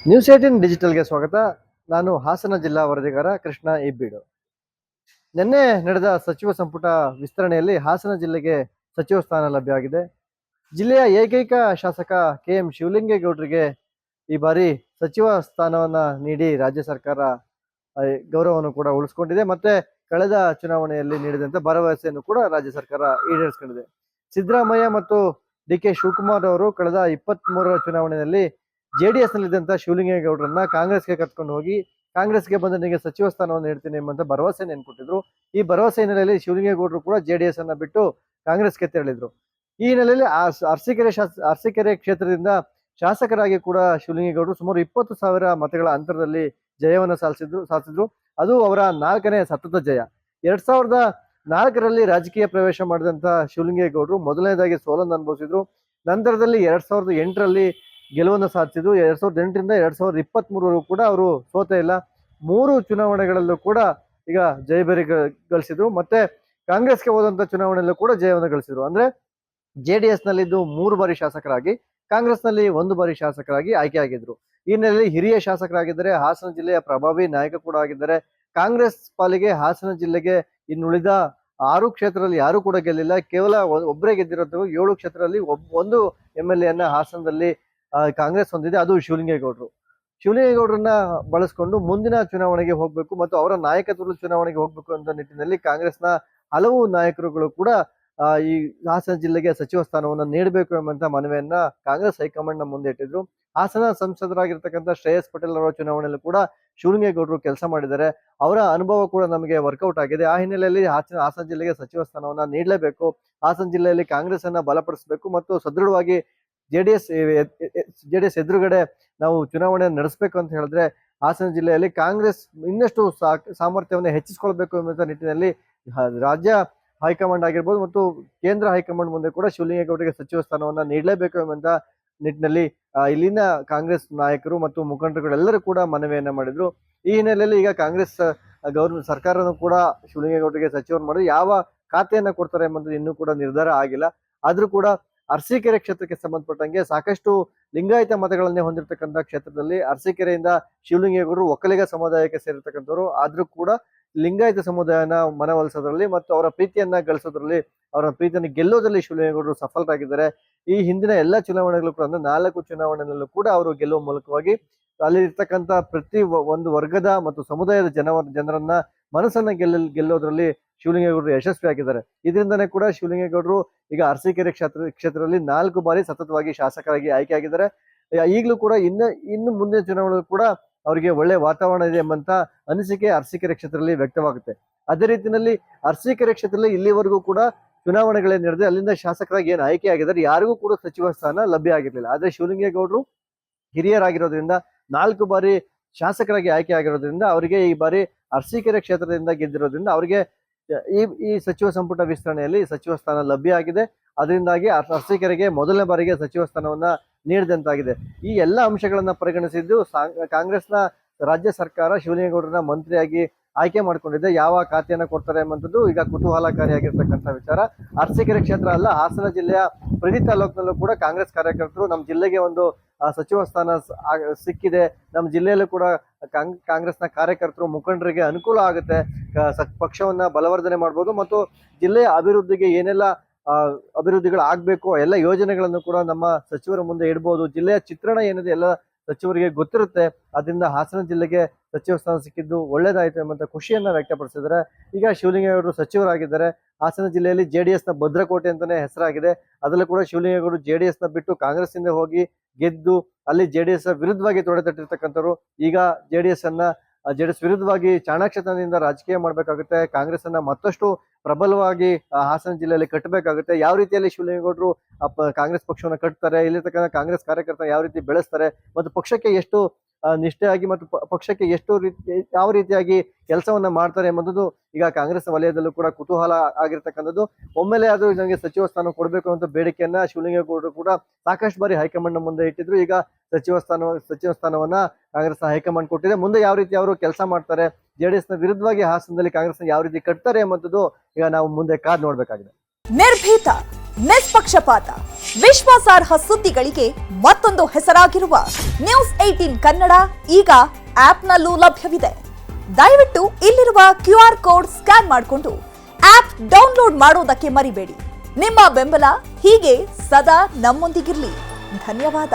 News 18 ಡಿಜಿಟಲ್ಗೆ ಸ್ವಾಗತ. ನಾನು ಹಾಸನ ಜಿಲ್ಲಾ ವರದಿಗಾರ ಕೃಷ್ಣ ಇಬ್ಬೀಡು. ನಿನ್ನೆ ನಡೆದ ಸಚಿವ ಸಂಪುಟ ವಿಸ್ತರಣೆಯಲ್ಲಿ ಹಾಸನ ಜಿಲ್ಲೆಗೆ ಸಚಿವ ಸ್ಥಾನ ಲಭ್ಯವಾಗಿದೆ. ಜಿಲ್ಲೆಯ ಏಕೈಕ ಶಾಸಕ KM ಶಿವಲಿಂಗೇಗೌಡರಿಗೆ ಈ ಬಾರಿ ಸಚಿವ ಸ್ಥಾನವನ್ನ ನೀಡಿ ರಾಜ್ಯ ಸರ್ಕಾರ ಗೌರವವನ್ನು ಕೂಡ ಉಳಿಸ್ಕೊಂಡಿದೆ. ಮತ್ತೆ ಕಳೆದ ಚುನಾವಣೆಯಲ್ಲಿ ನೀಡಿದಂತ ಭರವಸೆಯನ್ನು ಕೂಡ ರಾಜ್ಯ ಸರ್ಕಾರ ಈಡೇರಿಸಿಕೊಂಡಿದೆ. ಸಿದ್ದರಾಮಯ್ಯ ಮತ್ತು DK ಶಿವಕುಮಾರ್ ಅವರು ಕಳೆದ 23ರ ಚುನಾವಣೆಯಲ್ಲಿ JDS ನಲ್ಲಿದ್ದಂತ ಶಿವಲಿಂಗೇಗೌಡರನ್ನ ಕಾಂಗ್ರೆಸ್ಗೆ ಕರ್ಕೊಂಡು ಹೋಗಿ ಕಾಂಗ್ರೆಸ್ಗೆ ಬಂದ ನಿಮಗೆ ಸಚಿವ ಸ್ಥಾನವನ್ನು ನೀಡ್ತೀನಿ ಎಂಬಂತ ಭರವಸೆ ಕೊಟ್ಟಿದ್ರು. ಈ ಭರವಸೆ ಹಿನ್ನೆಲೆಯಲ್ಲಿ ಶಿವಲಿಂಗೇಗೌಡರು ಕೂಡ JDS ಅನ್ನ ಬಿಟ್ಟು ಕಾಂಗ್ರೆಸ್ಗೆ ತೆರಳಿದ್ರು. ಈ ಹಿನ್ನೆಲೆಯಲ್ಲಿ ಅರಸೀಕೆರೆ ಕ್ಷೇತ್ರದಿಂದ ಶಾಸಕರಾಗಿ ಕೂಡ ಶಿವಲಿಂಗೇಗೌಡರು ಸುಮಾರು 20,000 ಮತಗಳ ಅಂತರದಲ್ಲಿ ಜಯವನ್ನು ಸಾಧಿಸಿದ್ರು. ಅದು ಅವರ 4ನೇ ಸತತ ಜಯ. 2004ರಲ್ಲಿ ರಾಜಕೀಯ ಪ್ರವೇಶ ಮಾಡಿದಂತ ಶಿವಲಿಂಗೇಗೌಡರು ಮೊದಲನೇದಾಗಿ ಸೋಲನ್ನು ಅನುಭವಿಸಿದ್ರು. ನಂತರದಲ್ಲಿ 2008ರಲ್ಲಿ ಗೆಲುವನ್ನು ಸಾಧಿಸಿದ್ರು. 2008ರಿಂದ 2023ವರೆಗೂ ಕೂಡ ಅವರು ಸೋತೆ ಇಲ್ಲ. 3 ಚುನಾವಣೆಗಳಲ್ಲೂ ಕೂಡ ಈಗ ಜಯಬೇರಿ ಗಳಿಸಿದ್ರು. ಮತ್ತೆ ಕಾಂಗ್ರೆಸ್ಗೆ ಹೋದಂತ ಚುನಾವಣೆಯಲ್ಲೂ ಕೂಡ ಜಯವನ್ನು ಗಳಿಸಿದ್ರು. ಅಂದ್ರೆ JDS ನಲ್ಲಿದ್ದು 3 ಬಾರಿ ಶಾಸಕರಾಗಿ, ಕಾಂಗ್ರೆಸ್ ನಲ್ಲಿ 1 ಬಾರಿ ಶಾಸಕರಾಗಿ ಆಯ್ಕೆಯಾಗಿದ್ರು. ಈ ಹಿನ್ನೆಲೆಯಲ್ಲಿ ಹಿರಿಯ ಶಾಸಕರಾಗಿದ್ದರೆ, ಹಾಸನ ಜಿಲ್ಲೆಯ ಪ್ರಭಾವಿ ನಾಯಕ ಕೂಡ ಆಗಿದ್ದಾರೆ. ಕಾಂಗ್ರೆಸ್ ಪಾಲಿಗೆ ಹಾಸನ ಜಿಲ್ಲೆಗೆ ಇನ್ನುಳಿದ 6 ಕ್ಷೇತ್ರದಲ್ಲಿ ಯಾರು ಕೂಡ ಗೆಲ್ಲಿಲ್ಲ. ಕೇವಲ ಒಬ್ಬರೇ ಗೆದ್ದಿರೋದು. 7 ಕ್ಷೇತ್ರದಲ್ಲಿ ಒಂದು MLA ಅನ್ನ ಹಾಸನದಲ್ಲಿ ಕಾಂಗ್ರೆಸ್ ಹೊಂದಿದೆ. ಅದು ಶಿವಲಿಂಗೇಗೌಡರನ್ನ ಬಳಸ್ಕೊಂಡು ಮುಂದಿನ ಚುನಾವಣೆಗೆ ಹೋಗ್ಬೇಕು ಮತ್ತು ಅವರ ನಾಯಕತ್ವದ ಚುನಾವಣೆಗೆ ಹೋಗ್ಬೇಕು ಅಂತ ನಿಟ್ಟಿನಲ್ಲಿ ಕಾಂಗ್ರೆಸ್ನ ಹಲವು ನಾಯಕರುಗಳು ಕೂಡ ಈ ಹಾಸನ ಜಿಲ್ಲೆಗೆ ಸಚಿವ ಸ್ಥಾನವನ್ನು ನೀಡಬೇಕು ಎಂಬಂತ ಮನವಿಯನ್ನ ಕಾಂಗ್ರೆಸ್ ಹೈಕಮಾಂಡ್ ನ ಮುಂದೆ ಇಟ್ಟಿದ್ರು. ಹಾಸನ ಸಂಸದರಾಗಿರ್ತಕ್ಕಂಥ ಶ್ರೇಯಸ್ ಪಟೇಲ್ ಅವರ ಚುನಾವಣೆಯಲ್ಲೂ ಕೂಡ ಶಿವಲಿಂಗೇಗೌಡರು ಕೆಲಸ ಮಾಡಿದ್ದಾರೆ. ಅವರ ಅನುಭವ ಕೂಡ ನಮಗೆ ವರ್ಕೌಟ್ ಆಗಿದೆ. ಆ ಹಿನ್ನೆಲೆಯಲ್ಲಿ ಹಾಸನ ಜಿಲ್ಲೆಗೆ ಸಚಿವ ಸ್ಥಾನವನ್ನ ನೀಡಲೇಬೇಕು. ಹಾಸನ ಜಿಲ್ಲೆಯಲ್ಲಿ ಕಾಂಗ್ರೆಸ್ ಅನ್ನ ಬಲಪಡಿಸಬೇಕು ಮತ್ತು ಸದೃಢವಾಗಿ ಜೆಡಿಎಸ್ ಎದುರುಗಡೆ ನಾವು ಚುನಾವಣೆ ನಡೆಸಬೇಕು ಅಂತ ಹೇಳಿದ್ರೆ ಹಾಸನ ಜಿಲ್ಲೆಯಲ್ಲಿ ಕಾಂಗ್ರೆಸ್ ಇನ್ನಷ್ಟು ಸಾಮರ್ಥ್ಯವನ್ನು ಹೆಚ್ಚಿಸಿಕೊಳ್ಬೇಕು ಎಂಬ ನಿಟ್ಟಿನಲ್ಲಿ ರಾಜ್ಯ ಹೈಕಮಾಂಡ್ ಆಗಿರ್ಬೋದು ಮತ್ತು ಕೇಂದ್ರ ಹೈಕಮಾಂಡ್ ಮುಂದೆ ಕೂಡ ಶಿವಲಿಂಗೇಗೌಡರಿಗೆ ಸಚಿವ ಸ್ಥಾನವನ್ನ ನೀಡಲೇಬೇಕು ಎಂಬಂತ ನಿಟ್ಟಿನಲ್ಲಿ ಇಲ್ಲಿನ ಕಾಂಗ್ರೆಸ್ ನಾಯಕರು ಮತ್ತು ಮುಖಂಡರುಗಳೆಲ್ಲರೂ ಕೂಡ ಮನವಿಯನ್ನ ಮಾಡಿದ್ರು. ಈ ಹಿನ್ನೆಲೆಯಲ್ಲಿ ಈಗ ಕಾಂಗ್ರೆಸ್ ಸರ್ಕಾರನೂ ಕೂಡ ಶಿವಲಿಂಗೇಗೌಡರಿಗೆ ಸಚಿವರು ಮಾಡಿ ಯಾವ ಖಾತೆಯನ್ನ ಕೊಡ್ತಾರೆ ಎಂಬುದು ಇನ್ನೂ ಕೂಡ ನಿರ್ಧಾರ ಆಗಿಲ್ಲ. ಆದ್ರೂ ಕೂಡ ಅರಸೀಕೆರೆ ಕ್ಷೇತ್ರಕ್ಕೆ ಸಂಬಂಧಪಟ್ಟಂಗೆ ಸಾಕಷ್ಟು ಲಿಂಗಾಯತ ಮತಗಳನ್ನೇ ಹೊಂದಿರತಕ್ಕಂಥ ಕ್ಷೇತ್ರದಲ್ಲಿ ಅರಸೀಕೆರೆಯಿಂದ ಶಿವಲಿಂಗೇಗೌಡರು ಒಕ್ಕಲಿಗ ಸಮುದಾಯಕ್ಕೆ ಸೇರಿರ್ತಕ್ಕಂಥವ್ರು. ಆದ್ರೂ ಕೂಡ ಲಿಂಗಾಯತ ಸಮುದಾಯನ ಮನವೊಲಿಸೋದ್ರಲ್ಲಿ ಮತ್ತು ಅವರ ಪ್ರೀತಿಯನ್ನ ಗಳಿಸೋದ್ರಲ್ಲಿ, ಅವರ ಪ್ರೀತಿಯನ್ನು ಗೆಲ್ಲೋದ್ರಲ್ಲಿ ಶಿವಲಿಂಗೇಗೌಡರು ಸಫಲರಾಗಿದ್ದಾರೆ. ಈ ಹಿಂದಿನ ಎಲ್ಲ ಚುನಾವಣೆಗಳು ಕೂಡ ಅಂದ್ರೆ 4 ಚುನಾವಣೆಗಳಲ್ಲೂ ಕೂಡ ಅವರು ಗೆಲ್ಲುವ ಮೂಲಕವಾಗಿ ಅಲ್ಲಿ ಇರ್ತಕ್ಕಂಥ ಪ್ರತಿ ಒಂದು ವರ್ಗದ ಮತ್ತು ಸಮುದಾಯದ ಜನರನ್ನ ಮನಸ್ಸನ್ನ ಗೆಲ್ಲೋದ್ರಲ್ಲಿ ಶಿವಲಿಂಗೇಗೌಡರು ಯಶಸ್ವಿಯಾಗಿದ್ದಾರೆ. ಇದರಿಂದನೇ ಕೂಡ ಶಿವಲಿಂಗೇಗೌಡರು ಈಗ ಅರಸೀಕೆರೆ ಕ್ಷೇತ್ರದಲ್ಲಿ 4 ಬಾರಿ ಸತತವಾಗಿ ಶಾಸಕರಾಗಿ ಆಯ್ಕೆಯಾಗಿದ್ದಾರೆ. ಈಗಲೂ ಕೂಡ ಇನ್ನು ಮುಂದಿನ ಚುನಾವಣೆ ಕೂಡ ಅವರಿಗೆ ಒಳ್ಳೆ ವಾತಾವರಣ ಇದೆ ಎಂಬಂತ ಅನಿಸಿಕೆ ಅರಸೀಕೆರೆ ಕ್ಷೇತ್ರದಲ್ಲಿ ವ್ಯಕ್ತವಾಗುತ್ತೆ. ಅದೇ ರೀತಿಯಲ್ಲಿ ಅರಸೀಕೆರೆ ಕ್ಷೇತ್ರದಲ್ಲಿ ಇಲ್ಲಿವರೆಗೂ ಕೂಡ ಚುನಾವಣೆಗಳೇ ನಡೆದಿದೆ. ಅಲ್ಲಿಂದ ಶಾಸಕರಾಗಿ ಏನು ಆಯ್ಕೆಯಾಗಿದ್ದಾರೆ ಯಾರಿಗೂ ಕೂಡ ಸಚಿವ ಸ್ಥಾನ ಲಭ್ಯ ಆಗಿರಲಿಲ್ಲ. ಆದ್ರೆ ಶಿವಲಿಂಗೇಗೌಡರು ಹಿರಿಯರಾಗಿರೋದ್ರಿಂದ 4 ಬಾರಿ ಶಾಸಕರಾಗಿ ಆಯ್ಕೆ ಆಗಿರೋದ್ರಿಂದ ಅವರಿಗೆ ಈ ಬಾರಿ ಅರಸೀಕೆರೆ ಕ್ಷೇತ್ರದಿಂದ ಗೆದ್ದಿರೋದ್ರಿಂದ ಅವರಿಗೆ ಈ ಸಚಿವ ಸಂಪುಟ ವಿಸ್ತರಣೆಯಲ್ಲಿ ಸಚಿವ ಸ್ಥಾನ ಲಭ್ಯ ಆಗಿದೆ. ಅದರಿಂದಾಗಿ ಅರಸೀಕೆರೆಗೆ ಮೊದಲನೇ ಬಾರಿಗೆ ಸಚಿವ ಸ್ಥಾನವನ್ನ ನೀಡಿದಂತಾಗಿದೆ. ಈ ಎಲ್ಲ ಅಂಶಗಳನ್ನ ಪರಿಗಣಿಸಿದ್ದು ಕಾಂಗ್ರೆಸ್ನ ರಾಜ್ಯ ಸರ್ಕಾರ ಶಿವಲಿಂಗೇಗೌಡರನ್ನ ಮಂತ್ರಿಯಾಗಿ ಆಯ್ಕೆ ಮಾಡ್ಕೊಂಡಿದೆ. ಯಾವ ಖಾತೆಯನ್ನ ಕೊಡ್ತಾರೆ ಎಂಬಂಥದ್ದು ಈಗ ಕುತೂಹಲಕಾರಿಯಾಗಿರ್ತಕ್ಕಂಥ ವಿಚಾರ. ಅರಸೀಕೆರೆ ಕ್ಷೇತ್ರ ಅಲ್ಲ, ಹಾಸನ ಜಿಲ್ಲೆಯ ಪ್ರತಿ ತಾಲೂಕಿನಲ್ಲೂ ಕೂಡ ಕಾಂಗ್ರೆಸ್ ಕಾರ್ಯಕರ್ತರು ನಮ್ಮ ಜಿಲ್ಲೆಗೆ ಒಂದು ಸಚಿವ ಸ್ಥಾನ ಸಿಕ್ಕಿದೆ, ನಮ್ಮ ಜಿಲ್ಲೆಯಲ್ಲೂ ಕೂಡ ಕಾಂಗ್ರೆಸ್ನ ಕಾರ್ಯಕರ್ತರು ಮುಖಂಡರಿಗೆ ಅನುಕೂಲ ಆಗುತ್ತೆ, ಪಕ್ಷವನ್ನ ಬಲವರ್ಧನೆ ಮಾಡ್ಬೋದು ಮತ್ತು ಜಿಲ್ಲೆಯ ಅಭಿವೃದ್ಧಿಗೆ ಏನೆಲ್ಲ ಅಭಿವೃದ್ಧಿಗಳು ಆಗ್ಬೇಕು ಎಲ್ಲ ಯೋಜನೆಗಳನ್ನು ಕೂಡ ನಮ್ಮ ಸಚಿವರ ಮುಂದೆ ಇಡ್ಬೋದು. ಜಿಲ್ಲೆಯ ಚಿತ್ರಣ ಏನಿದೆ ಎಲ್ಲ ಸಚಿವರಿಗೆ ಗೊತ್ತಿರುತ್ತೆ. ಅದರಿಂದ ಹಾಸನ ಜಿಲ್ಲೆಗೆ ಸಚಿವ ಸ್ಥಾನ ಸಿಕ್ಕಿದ್ದು ಒಳ್ಳೇದಾಯ್ತು ಎಂಬಂತ ಖುಷಿಯನ್ನ ವ್ಯಕ್ತಪಡಿಸಿದ್ದಾರೆ. ಈಗ ಶಿವಲಿಂಗೇಗೌಡರು ಸಚಿವರಾಗಿದ್ದಾರೆ. ಹಾಸನ ಜಿಲ್ಲೆಯಲ್ಲಿ JDS ನ ಭದ್ರಕೋಟೆ ಅಂತಾನೆ ಹೆಸರಾಗಿದೆ. ಅದರಲ್ಲೂ ಕೂಡ ಶಿವಲಿಂಗೇಗೌಡರು JDS ನ ಬಿಟ್ಟು ಕಾಂಗ್ರೆಸ್ ಇಂದ ಹೋಗಿ ಗೆದ್ದು ಅಲ್ಲಿ JDS ವಿರುದ್ಧವಾಗಿ ತೊಡೆತಟ್ಟಿರ್ತಕ್ಕಂಥವ್ರು. ಈಗ JDS ವಿರುದ್ಧವಾಗಿ ಚಾಣಾಕ್ಷತನದಿಂದ ರಾಜಕೀಯ ಮಾಡ್ಬೇಕಾಗುತ್ತೆ. ಕಾಂಗ್ರೆಸ್ ಅನ್ನ ಮತ್ತಷ್ಟು ಪ್ರಬಲವಾಗಿ ಹಾಸನ ಜಿಲ್ಲೆಯಲ್ಲಿ ಕಟ್ಟಬೇಕಾಗುತ್ತೆ. ಯಾವ ರೀತಿಯಲ್ಲಿ ಶಿವಲಿಂಗೇಗೌಡರು ಕಾಂಗ್ರೆಸ್ ಪಕ್ಷವನ್ನು ಕಟ್ತಾರೆ, ಇಲ್ಲಿರ್ತಕ್ಕಂಥ ಕಾಂಗ್ರೆಸ್ ಕಾರ್ಯಕರ್ತರ ಯಾವ ರೀತಿ ಬೆಳೆಸ್ತಾರೆ ಮತ್ತು ಪಕ್ಷಕ್ಕೆ ಎಷ್ಟು ನಿಷ್ಠೆಯಾಗಿ ಮತ್ತು ಪಕ್ಷಕ್ಕೆ ಯಾವ ರೀತಿಯಾಗಿ ಕೆಲಸವನ್ನ ಮಾಡ್ತಾರೆ ಎಂಬುದು ಈಗ ಕಾಂಗ್ರೆಸ್ ವಲಯದಲ್ಲೂ ಕೂಡ ಕುತೂಹಲ ಆಗಿರ್ತಕ್ಕಂಥದ್ದು. ಒಮ್ಮೆಲೆ ಅದು ನನಗೆ ಸಚಿವ ಸ್ಥಾನ ಕೊಡಬೇಕು ಅಂತ ಬೇಡಿಕೆಯನ್ನ ಶಿವಲಿಂಗೇಗೌಡರು ಕೂಡ ಸಾಕಷ್ಟು ಬಾರಿ ಹೈಕಮಾಂಡ್ ಮುಂದೆ ಇಟ್ಟಿದ್ರು. ಈಗ ಸಚಿವ ಸ್ಥಾನವನ್ನ ಕಾಂಗ್ರೆಸ್ ಹೈಕಮಾಂಡ್ ಕೊಟ್ಟಿದೆ. ಮುಂದೆ ಯಾವ ರೀತಿ ಅವರು ಕೆಲಸ ಮಾಡ್ತಾರೆ, JDS ನ ವಿರುದ್ಧವಾಗಿ ಹಾಸನದಲ್ಲಿ ಕಾಂಗ್ರೆಸ್ ಯಾವ ರೀತಿ ಕಟ್ತಾರೆ ಎಂಬುದು ಈಗ ನಾವು ಮುಂದೆ ಕಾದ್ ನೋಡ್ಬೇಕಾಗಿದೆ. ನಿರ್ಭೀತ ನಿಷ್ಪಕ್ಷಪಾತ, ವಿಶ್ವಾಸಾರ್ಹ ಸುದ್ದಿಗಳಿಗೆ ಮತ್ತೊಂದು ಹೆಸರಾಗಿರುವ ನ್ಯೂಸ್ 18 ಕನ್ನಡ ಈಗ ಆಪ್ನಲ್ಲೂ ಲಭ್ಯವಿದೆ. ದಯವಿಟ್ಟು ಇಲ್ಲಿರುವ QR ಕೋಡ್ ಸ್ಕ್ಯಾನ್ ಮಾಡಿಕೊಂಡು ಆಪ್ ಡೌನ್ಲೋಡ್ ಮಾಡೋದಕ್ಕೆ ಮರಿಬೇಡಿ. ನಿಮ್ಮ ಬೆಂಬಲ ಹೀಗೆ ಸದಾ ನಮ್ಮೊಂದಿಗಿರಲಿ. ಧನ್ಯವಾದ.